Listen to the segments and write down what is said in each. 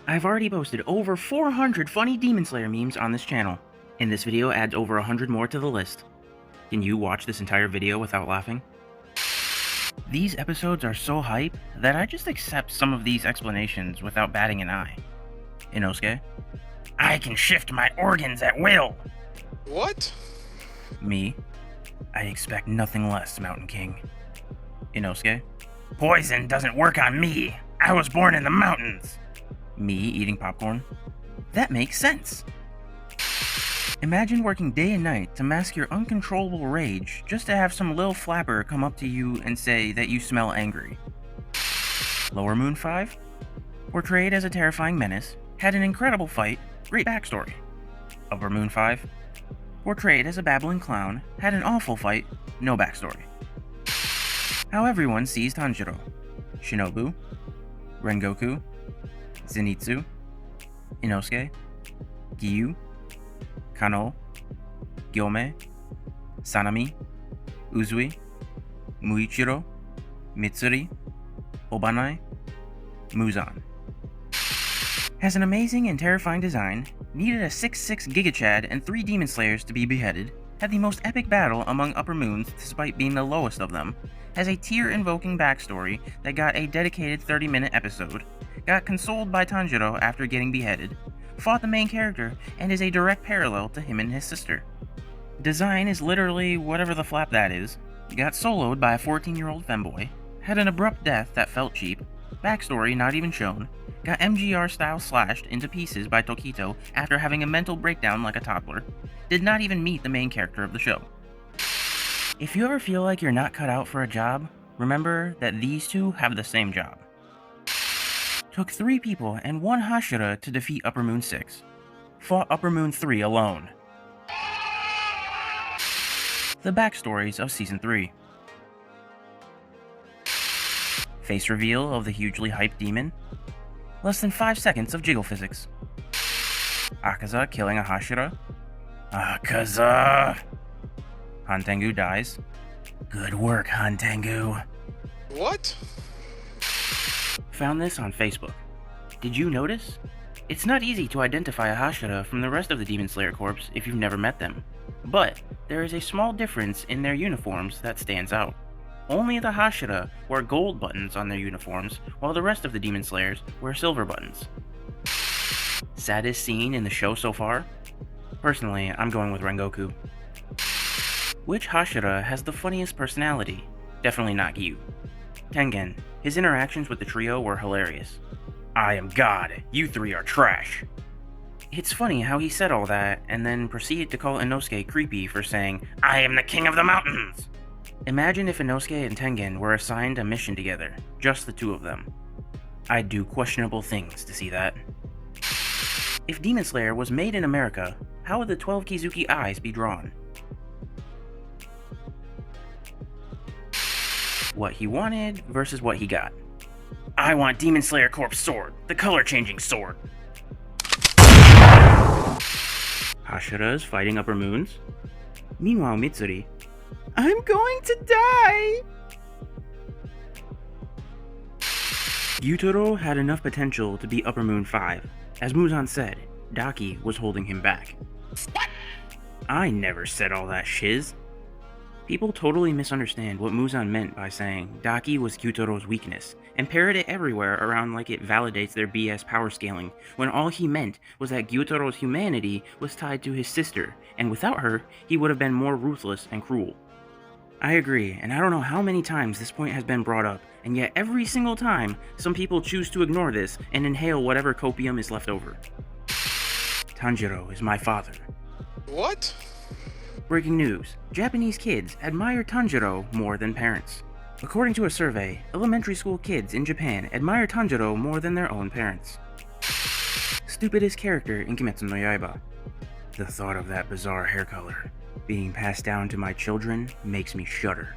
I've already posted over 400 funny Demon Slayer memes on this channel, and this video adds over 100 more to the list. Can you watch this entire video without laughing? These episodes are so hype that I just accept some of these explanations without batting an eye. Inosuke, I can shift my organs at will! What? Me, I expect nothing less, Mountain King. Inosuke, poison doesn't work on me! I was born in the mountains! Me eating popcorn? That makes sense! Imagine working day and night to mask your uncontrollable rage just to have some lil flapper come up to you and say that you smell angry. Lower Moon 5? Portrayed as a terrifying menace, had an incredible fight, great backstory. Upper Moon 5? Portrayed as a babbling clown, had an awful fight, no backstory. How everyone sees Tanjiro. Shinobu, Rengoku, Zenitsu, Inosuke, Giyu, Kano, Gyome, Sanami, Uzui, Muichiro, Mitsuri, Obanai, Muzan. Has an amazing and terrifying design, needed a 6'6" Giga Chad and 3 Demon Slayers to be beheaded, had the most epic battle among Upper Moons despite being the lowest of them, has a tear-invoking backstory that got a dedicated 30-minute episode, got consoled by Tanjiro after getting beheaded, fought the main character, and is a direct parallel to him and his sister. Design is literally whatever the flap that is, got soloed by a 14-year-old femboy, had an abrupt death that felt cheap, backstory not even shown, got MGR-style slashed into pieces by Tokito after having a mental breakdown like a toddler, did not even meet the main character of the show. If you ever feel like you're not cut out for a job, remember that these two have the same job. Took 3 people and 1 Hashira to defeat Upper Moon 6. Fought Upper Moon 3 alone. The backstories of Season 3. Face reveal of the hugely hyped demon. Less than 5 seconds of jiggle physics. Akaza killing a Hashira. Akaza! Hantengu dies. Good work, Hantengu. What? Found this on Facebook. Did you notice? It's not easy to identify a Hashira from the rest of the Demon Slayer Corps if you've never met them, but there is a small difference in their uniforms that stands out. Only the Hashira wear gold buttons on their uniforms, while the rest of the Demon Slayers wear silver buttons. Saddest scene in the show so far? Personally, I'm going with Rengoku. Which Hashira has the funniest personality? Definitely not Giyu. Tengen. His interactions with the trio were hilarious. I am God, you 3 are trash. It's funny how he said all that, and then proceeded to call Inosuke creepy for saying, I am the king of the mountains! Imagine if Inosuke and Tengen were assigned a mission together, just the 2 of them. I'd do questionable things to see that. If Demon Slayer was made in America, how would the 12 Kizuki eyes be drawn? What he wanted versus what he got. I want Demon Slayer Corp's sword, the color-changing sword. Hashira is fighting Upper Moons. Meanwhile, Mitsuri, I'm going to die! Gyutaro had enough potential to beat Upper Moon 5. As Muzan said, Daki was holding him back. I never said all that shiz. People totally misunderstand what Muzan meant by saying Daki was Gyutaro's weakness, and parrot it everywhere around like it validates their BS power scaling, when all he meant was that Gyutaro's humanity was tied to his sister, and without her, he would have been more ruthless and cruel. I agree, and I don't know how many times this point has been brought up, and yet every single time, some people choose to ignore this and inhale whatever copium is left over. Tanjiro is my father. What? Breaking news, Japanese kids admire Tanjiro more than parents. According to a survey, elementary school kids in Japan admire Tanjiro more than their own parents. Stupidest character in Kimetsu no Yaiba. The thought of that bizarre hair color being passed down to my children makes me shudder.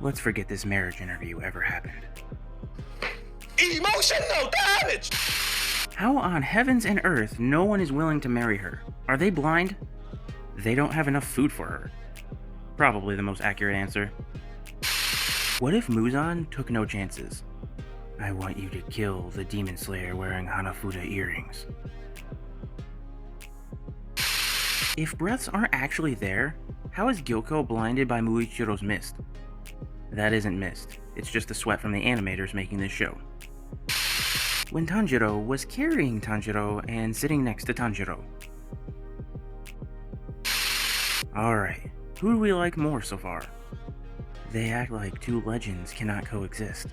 Let's forget this marriage interview ever happened. Emotional damage! How on heavens and earth no one is willing to marry her? Are they blind? They don't have enough food for her. Probably the most accurate answer. What if Muzan took no chances? I want you to kill the Demon Slayer wearing Hanafuda earrings. If breaths aren't actually there, how is Gyoko blinded by Muichiro's mist? That isn't mist, it's just the sweat from the animators making this show. When Tanjiro was carrying Tanjiro and sitting next to Tanjiro. Alright, who do we like more so far? They act like two legends cannot coexist.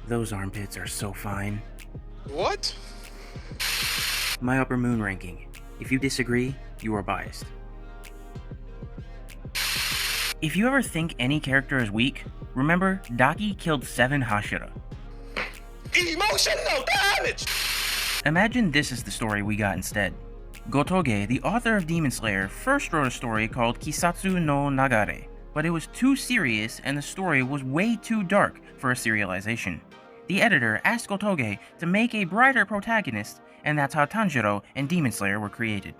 Those armpits are so fine. What? My upper moon ranking. If you disagree, you are biased. If you ever think any character is weak, remember Daki killed 7 Hashira. Emotional damage! Imagine this is the story we got instead. Gotoge, the author of Demon Slayer, first wrote a story called Kisatsu no Nagare, but it was too serious and the story was way too dark for a serialization. The editor asked Gotoge to make a brighter protagonist, and that's how Tanjiro and Demon Slayer were created.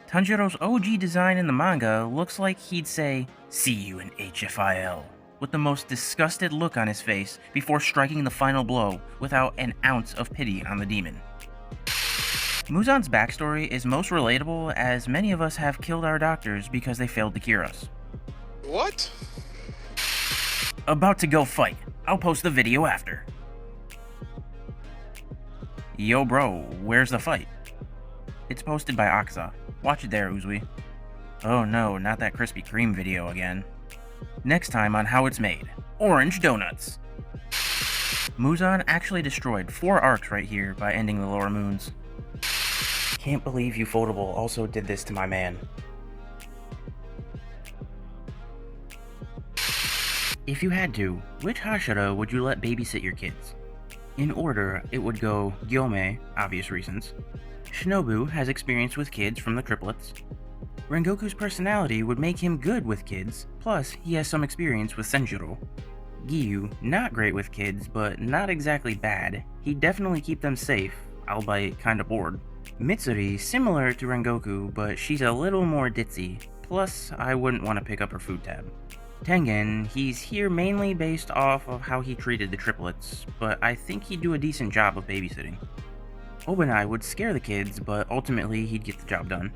Tanjiro's OG design in the manga looks like he'd say, "See you in HFIL," with the most disgusted look on his face before striking the final blow without an ounce of pity on the demon. Muzan's backstory is most relatable as many of us have killed our doctors because they failed to cure us. What? About to go fight. I'll post the video after. Yo bro, where's the fight? It's posted by Akaza. Watch it there, Uzui. Oh no, not that Krispy Kreme video again. Next time on How It's Made. Orange Donuts! Muzan actually destroyed 4 arcs right here by ending the lower moons. Can't believe Ufotable also did this to my man. If you had to, which Hashira would you let babysit your kids? In order, it would go Gyome, obvious reasons. Shinobu has experience with kids from the triplets. Rengoku's personality would make him good with kids, plus he has some experience with Senjuro. Giyu, not great with kids, but not exactly bad. He'd definitely keep them safe, albeit kinda bored. Mitsuri, similar to Rengoku, but she's a little more ditzy, plus I wouldn't want to pick up her food tab. Tengen, he's here mainly based off of how he treated the triplets, but I think he'd do a decent job of babysitting. Obanai would scare the kids, but ultimately he'd get the job done.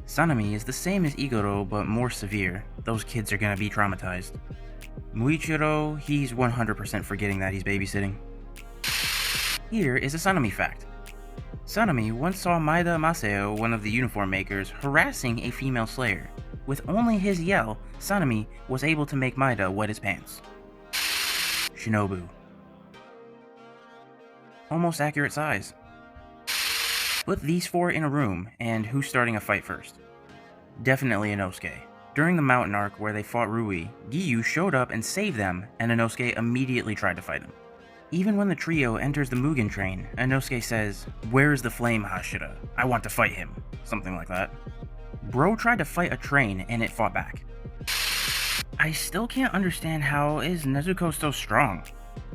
Sanemi is the same as Igoro, but more severe. Those kids are gonna be traumatized. Muichiro, he's 100% forgetting that he's babysitting. Here is a Sanemi fact. Sanemi once saw Maeda Masao, one of the uniform makers, harassing a female slayer. With only his yell, Sanemi was able to make Maeda wet his pants. Shinobu. Almost accurate size. Put these 4 in a room, and who's starting a fight first? Definitely Inosuke. During the mountain arc where they fought Rui, Giyu showed up and saved them, and Inosuke immediately tried to fight him. Even when the trio enters the Mugen train, Inosuke says, "Where's the flame, Hashira? I want to fight him." Something like that. Bro tried to fight a train and it fought back. I still can't understand how is Nezuko so strong.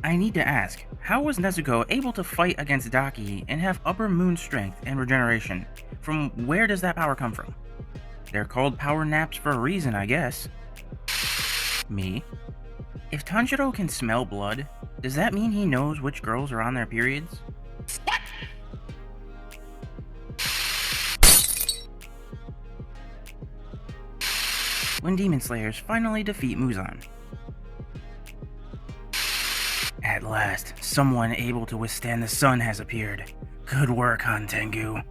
I need to ask, how was Nezuko able to fight against Daki and have upper moon strength and regeneration? From where does that power come from? They're called power naps for a reason, I guess. Me? If Tanjiro can smell blood, does that mean he knows which girls are on their periods? When Demon Slayers finally defeat Muzan. At last, someone able to withstand the sun has appeared. Good work, Han Tengu.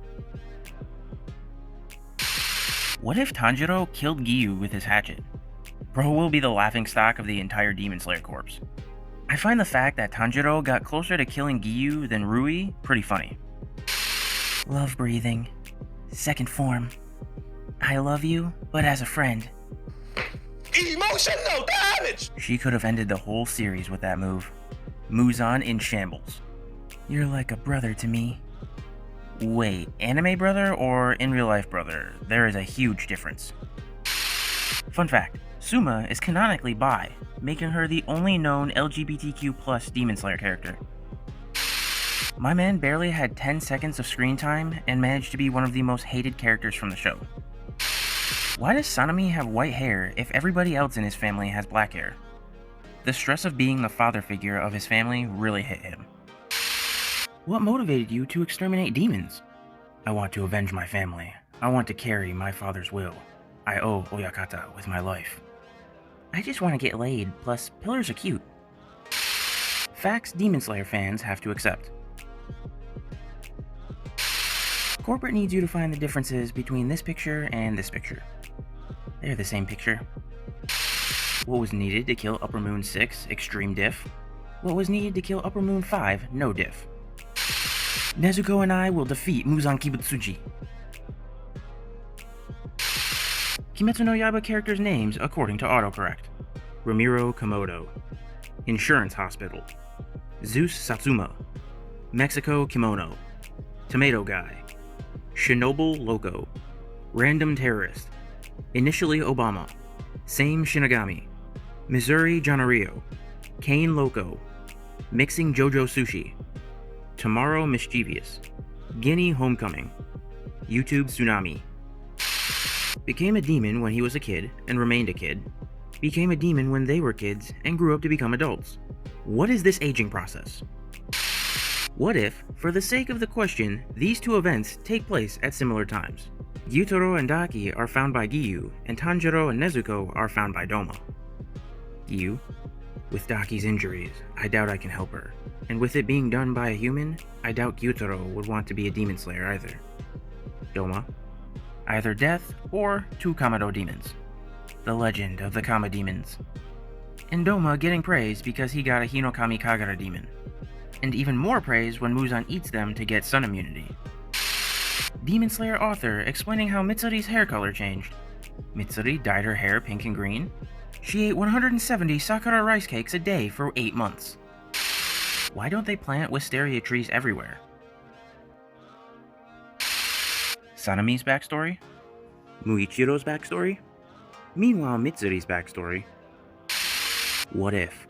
What if Tanjiro killed Giyu with his hatchet? Bro will be the laughingstock of the entire Demon Slayer corps. I find the fact that Tanjiro got closer to killing Giyu than Rui pretty funny. Love breathing. Second form. I love you, but as a friend. Emotional damage! She could have ended the whole series with that move. Muzan in shambles. You're like a brother to me. Wait, anime brother or in real life brother? There is a huge difference. Fun fact, Suma is canonically bi, making her the only known LGBTQ+ Demon Slayer character. My man barely had 10 seconds of screen time and managed to be one of the most hated characters from the show. Why does Sanemi have white hair if everybody else in his family has black hair? The stress of being the father figure of his family really hit him. What motivated you to exterminate demons? I want to avenge my family. I want to carry my father's will. I owe Oyakata with my life. I just want to get laid, plus pillars are cute. Facts Demon Slayer fans have to accept. Corporate needs you to find the differences between this picture and this picture. They're the same picture. What was needed to kill Upper Moon 6, Extreme Diff? What was needed to kill Upper Moon 5, No Diff? Nezuko and I will defeat Muzan Kibutsuji. Kimetsu no Yaiba characters' names according to Autocorrect. Ramiro Komodo, Insurance Hospital, Zeus Satsuma, Mexico Kimono, Tomato Guy, Shinobu Loco, Random Terrorist, Initially Obama, Same Shinigami, Missouri Janario, Kane Loco, Mixing Jojo Sushi, Tomorrow Mischievous, Guinea Homecoming, YouTube Tsunami. Became a demon when he was a kid and remained a kid. Became a demon when they were kids and grew up to become adults. What is this aging process? What if, for the sake of the question, these two events take place at similar times? Gyutaro and Daki are found by Giyu, and Tanjiro and Nezuko are found by Doma. Giyu: with Daki's injuries, I doubt I can help her. And with it being done by a human, I doubt Gyutaro would want to be a demon slayer either. Doma: either death or two Kamado demons. The legend of the Kama demons. And Doma getting praise because he got a Hinokami Kagura demon. And even more praise when Muzan eats them to get sun immunity. Demon Slayer author explaining how Mitsuri's hair color changed. Mitsuri dyed her hair pink and green. She ate 170 Sakura rice cakes a day for 8 months. Why don't they plant wisteria trees everywhere? Sanami's backstory? Muichiro's backstory? Meanwhile, Mitsuri's backstory. What if?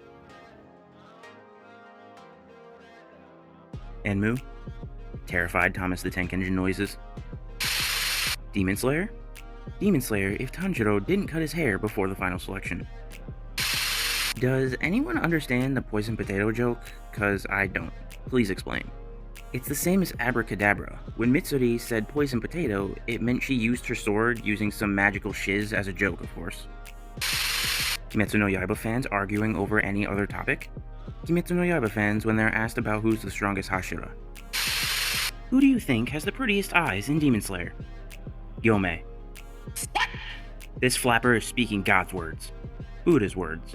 Enmu? Terrified Thomas the Tank Engine noises. Demon Slayer? Demon Slayer if Tanjiro didn't cut his hair before the final selection. Does anyone understand the poison potato joke? Cause I don't. Please explain. It's the same as abracadabra. When Mitsuri said poison potato, it meant she used her sword using some magical shiz as a joke, of course. Kimetsu no Yaiba fans arguing over any other topic? Kimetsu no Yaiba fans when they're asked about who's the strongest Hashira. Who do you think has the prettiest eyes in Demon Slayer? Yome. This flapper is speaking God's words. Buddha's words.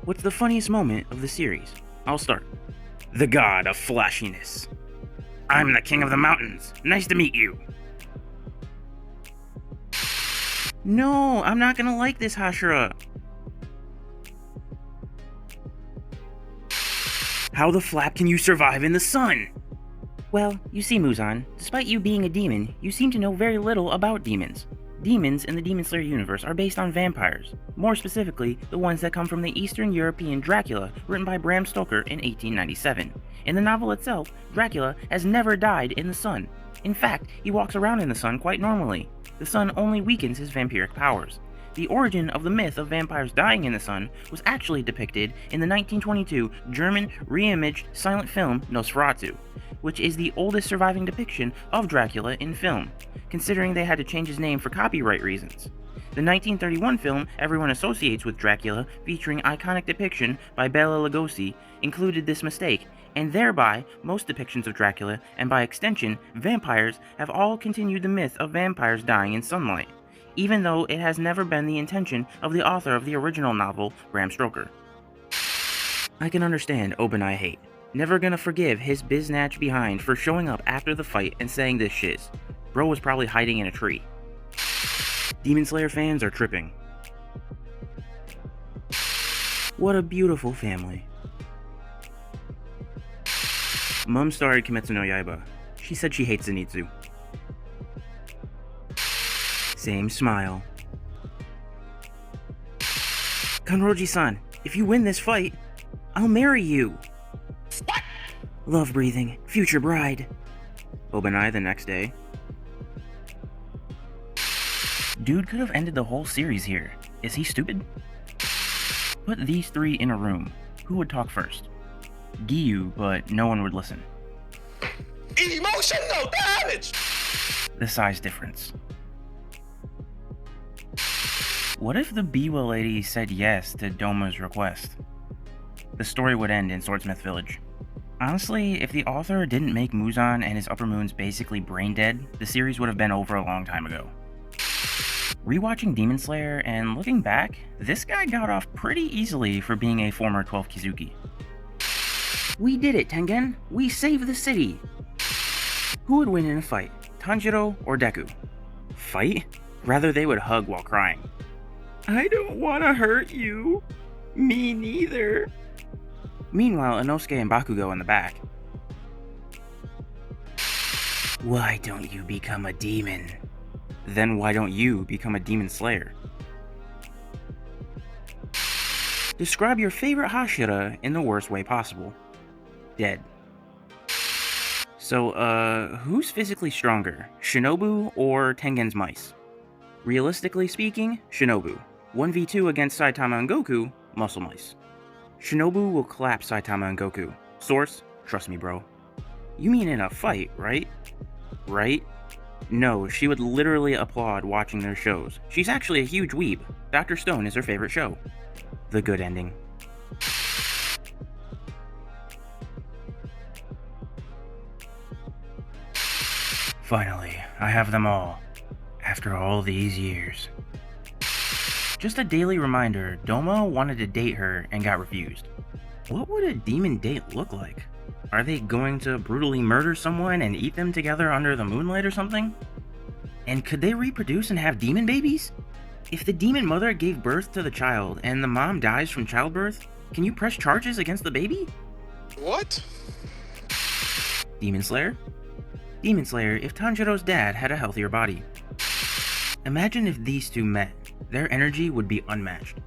What's the funniest moment of the series? I'll start. The god of flashiness. I'm the king of the mountains. Nice to meet you. No, I'm not gonna like this Hashira. How the flap can you survive in the sun? Well, you see, Muzan, despite you being a demon, you seem to know very little about demons. Demons in the Demon Slayer universe are based on vampires, more specifically, the ones that come from the Eastern European Dracula, written by Bram Stoker in 1897. In the novel itself, Dracula has never died in the sun. In fact, he walks around in the sun quite normally. The sun only weakens his vampiric powers. The origin of the myth of vampires dying in the sun was actually depicted in the 1922 German re-imaged silent film Nosferatu, which is the oldest surviving depiction of Dracula in film, considering they had to change his name for copyright reasons. The 1931 film everyone associates with Dracula, featuring iconic depiction by Bela Lugosi, included this mistake, and thereby most depictions of Dracula, and by extension, vampires, have all continued the myth of vampires dying in sunlight, even though it has never been the intention of the author of the original novel, Bram Stoker. I can understand Obanai hate. Never gonna forgive his biznatch behind for showing up after the fight and saying this shiz. Bro was probably hiding in a tree. Demon Slayer fans are tripping. What a beautiful family. Mom started Kimetsu no Yaiba. She said she hates Zenitsu. Same smile. Kanroji-san, if you win this fight, I'll marry you. Love breathing, future bride. Obanai the next day. Dude could have ended the whole series here. Is he stupid? Put these three in a room. Who would talk first? Giyu, but no one would listen. Emotional damage! The size difference. What if the Biwa lady said yes to Doma's request? The story would end in Swordsmith Village. Honestly, if the author didn't make Muzan and his upper moons basically brain dead, the series would have been over a long time ago. Rewatching Demon Slayer and looking back, this guy got off pretty easily for being a former 12 Kizuki. We did it, Tengen! We saved the city! Who would win in a fight, Tanjiro or Deku? Fight? Rather they would hug while crying. I don't want to hurt you. Me neither. Meanwhile, Inosuke and Bakugo in the back. Why don't you become a demon? Then why don't you become a demon slayer? Describe your favorite Hashira in the worst way possible. Dead. So, who's physically stronger, Shinobu or Tengen's mice? Realistically speaking, Shinobu. 1v2 against Saitama and Goku, muscle mice. Shinobu will collapse Saitama and Goku. Source, trust me bro. You mean in a fight, right? Right? No, she would literally applaud watching their shows. She's actually a huge weeb. Dr. Stone is her favorite show. The good ending. Finally, I have them all. After all these years. Just a daily reminder, Doma wanted to date her and got refused. What would a demon date look like? Are they going to brutally murder someone and eat them together under the moonlight or something? And could they reproduce and have demon babies? If the demon mother gave birth to the child and the mom dies from childbirth, can you press charges against the baby? What? Demon Slayer? Demon Slayer if Tanjiro's dad had a healthier body. Imagine if these two met. Their energy would be unmatched.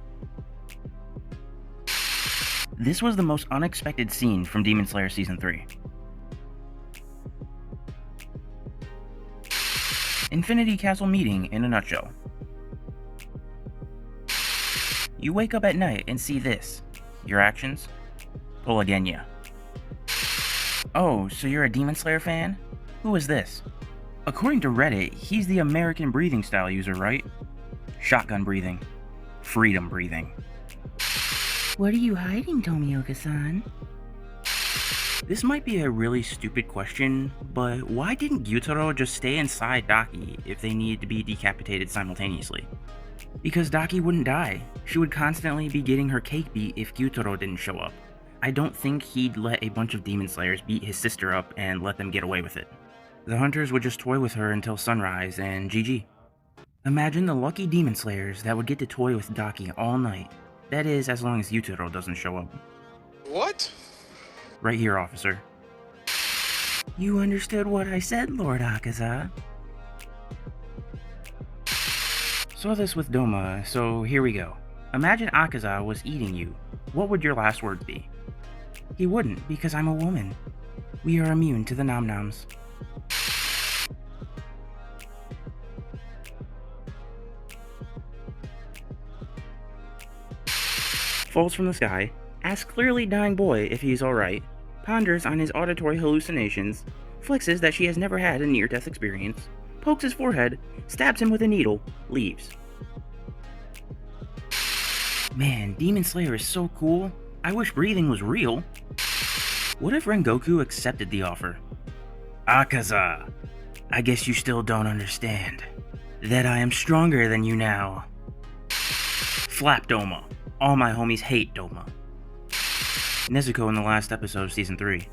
This was the most unexpected scene from Demon Slayer Season 3. Infinity Castle meeting in a nutshell. You wake up at night and see this. Your actions? Polygenia. Oh, so you're a Demon Slayer fan? Who is this? According to Reddit, he's the American breathing style user, right? Shotgun breathing. Freedom breathing. What are you hiding, Tomioka-san? This might be a really stupid question, but why didn't Gyutaro just stay inside Daki if they needed to be decapitated simultaneously? Because Daki wouldn't die. She would constantly be getting her cake beat if Gyutaro didn't show up. I don't think he'd let a bunch of Demon Slayers beat his sister up and let them get away with it. The hunters would just toy with her until sunrise and GG. Imagine the lucky Demon Slayers that would get to toy with Daki all night. That is, as long as Gyutaro doesn't show up. What? Right here, officer. You understood what I said, Lord Akaza. Saw this with Doma, so here we go. Imagine Akaza was eating you. What would your last words be? He wouldn't, because I'm a woman. We are immune to the nom-noms. Falls from the sky, asks clearly dying boy if he's alright, ponders on his auditory hallucinations, flexes that she has never had a near-death experience, pokes his forehead, stabs him with a needle, leaves. Man, Demon Slayer is so cool. I wish breathing was real. What if Rengoku accepted the offer? Akaza, I guess you still don't understand. That I am stronger than you now. Flap Doma. All my homies hate Doma. Nezuko in the last episode of Season 3.